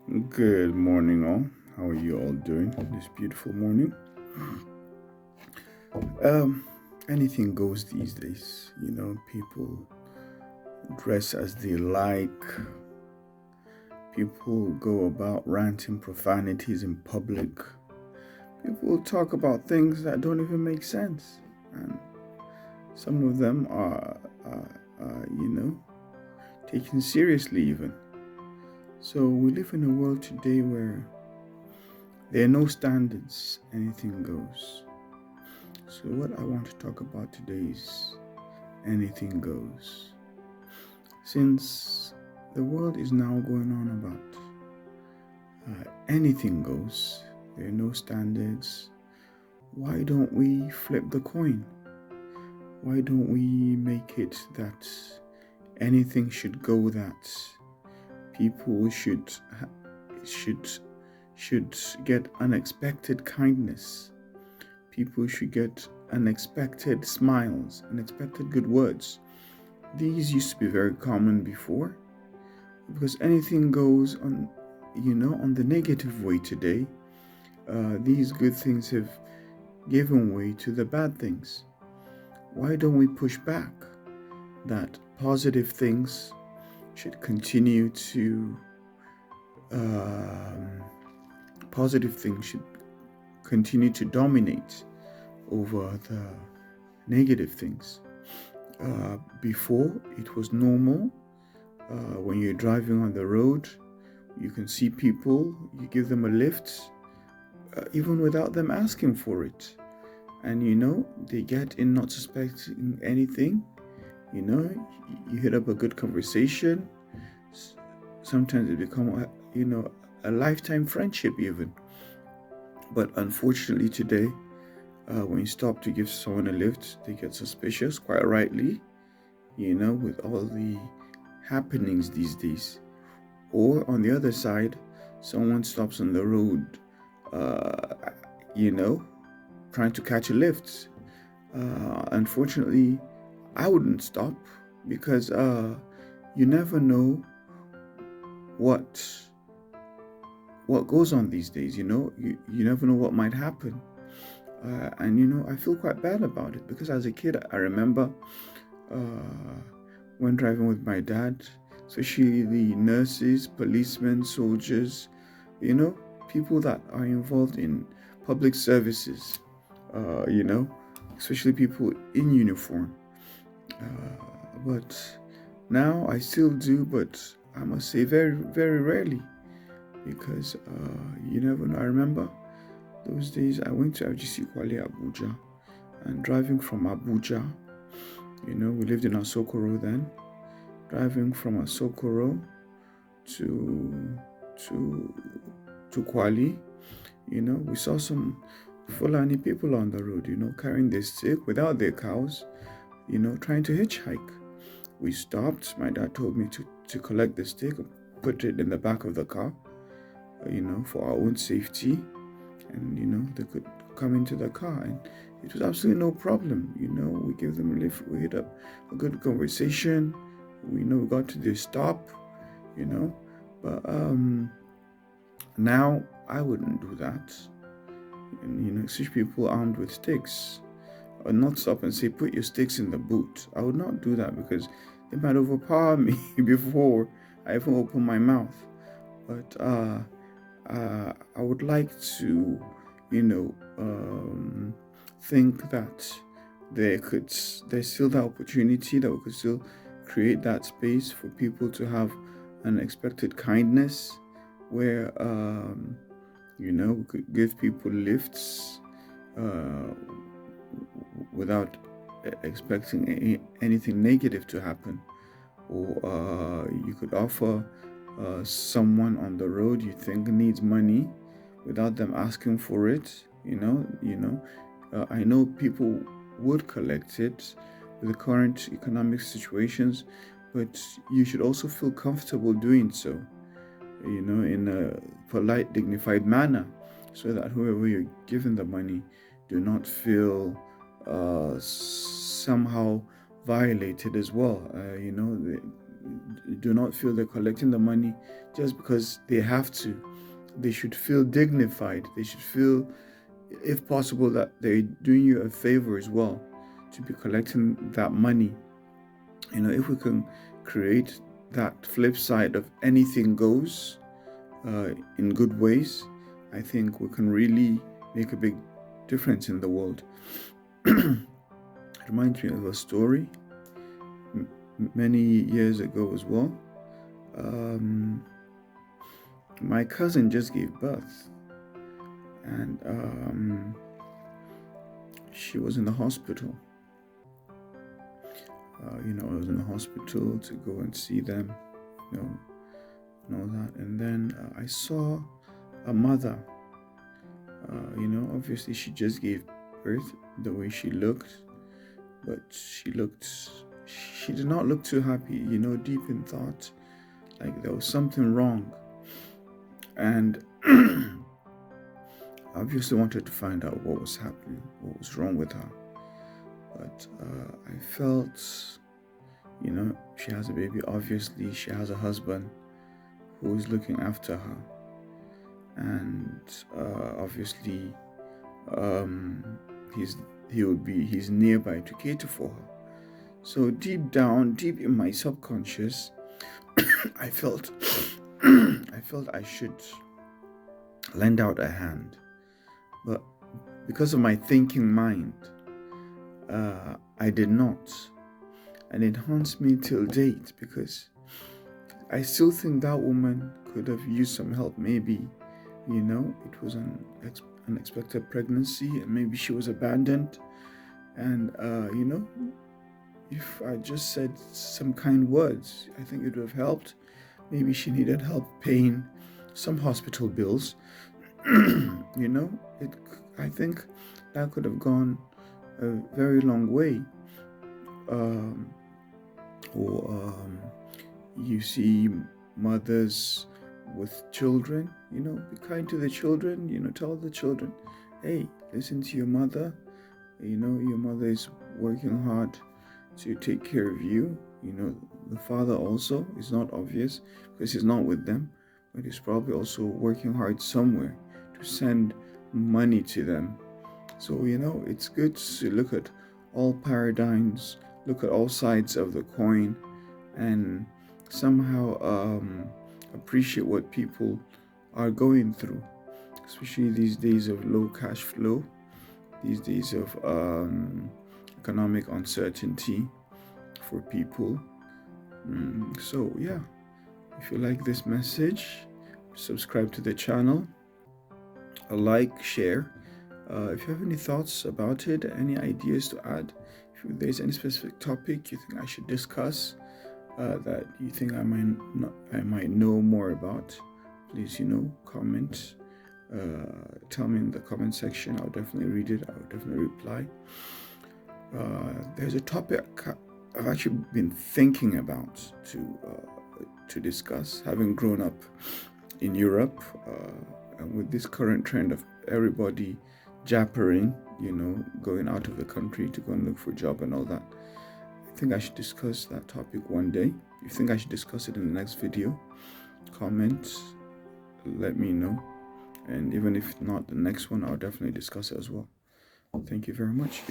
Good morning, all. How are you all doing this beautiful morning? Um, Anything goes these days. People dress as they like. People go about ranting profanities in public. People talk about things that don't even make sense, and some of them are taken seriously even. So we live in a world today where there are no standards. Anything goes. So, what I want to talk about today is anything goes. Since the world is now going on about anything goes, there are no standards, why don't we flip the coin? Why don't we make it that anything should go, that people should get unexpected kindness? People should get unexpected smiles, unexpected good words. These used to be very common before, because anything goes on the negative way today. These good things have given way to the bad things. Why don't we push back that positive things should continue to dominate over the negative things? Before, it was normal. When you're driving on the road, you can see people, you give them a lift, even without them asking for it. And they get in not suspecting anything. You hit up a good conversation. Sometimes it become a lifetime friendship even. But unfortunately today, when you stop to give someone a lift, they get suspicious, quite rightly, with all the happenings these days. Or on the other side, someone stops on the road, trying to catch a lift. Unfortunately, I wouldn't stop, because you never know what goes on these days. You never know what might happen. And I feel quite bad about it, because as a kid, I remember when driving with my dad, especially the nurses, policemen, soldiers, people that are involved in public services, especially people in uniform. But now I still do, but I must say very, very rarely, because you never know. I remember those days I went to FGC Kwale Abuja, and driving from Abuja, we lived in Asokoro then. Driving from Asokoro to Kwale, we saw some Fulani people on the road, carrying their stick without their cows, trying to hitchhike. We stopped. My dad told me to collect the stick, put it in the back of the car, for our own safety, and they could come into the car, and it was absolutely no problem. We gave them a lift, we hit up a good conversation, we got to the stop, but now I wouldn't do that. And such people armed with sticks, I would not stop and say, put your sticks in the boot. I would not do that, because they might overpower me before I even open my mouth. But I would like to, think that there's still that opportunity, that we could still create that space for people to have unexpected kindness, where we could give people lifts without expecting anything negative to happen. Or you could offer someone on the road you think needs money without them asking for it. I know people would collect it with the current economic situations, but you should also feel comfortable doing so, in a polite, dignified manner, so that whoever you're giving the money do not feel somehow violated as well. They do not feel they're collecting the money just because they have to. They should feel dignified. They should feel, if possible, that they're doing you a favor as well to be collecting that money. If we can create that flip side of anything goes in good ways, I think we can really make a big difference in the world. It reminds me of a story many years ago as well. My cousin just gave birth, and she was in the hospital. I was in the hospital to go and see them, and all that. And then I saw a mother. Obviously she just gave birth, the way she looked, but she did not look too happy, deep in thought, like there was something wrong. And I obviously wanted to find out what was happening, what was wrong with her. But I felt, she has a baby. Obviously, she has a husband who is looking after her. And obviously, he's nearby to cater for her. So deep down, deep in my subconscious, I felt I should lend out a hand. But because of my thinking mind, I did not. And it haunts me till date, because I still think that woman could have used some help. Maybe, it was an unexpected pregnancy, and maybe she was abandoned. And, if I just said some kind words, I think it would have helped. Maybe she needed help paying some hospital bills. I think that could have gone a very long way. You see mothers with children, be kind to the children, tell the children, hey, listen to your mother. Your mother is working hard to take care of you. The father also is not obvious because he's not with them, but he's probably also working hard somewhere to send money to them. So, it's good to look at all paradigms, look at all sides of the coin, and somehow appreciate what people are going through, especially these days of low cash flow, these days of economic uncertainty for people. So yeah, if you like this message, subscribe to the channel, like, share. If you have any thoughts about it, any ideas to add, if there's any specific topic you think I should discuss, that you think I might know more about, please, comment. Tell me in the comment section. I'll definitely read it. I'll definitely reply. There's a topic I've actually been thinking about to discuss, having grown up in Europe, and with this current trend of everybody jappering, going out of the country to go and look for a job and all that. I think I should discuss that topic one day. If you think I should discuss it in the next video, comment, let me know. And even if not the next one, I'll definitely discuss it as well. Thank you very much.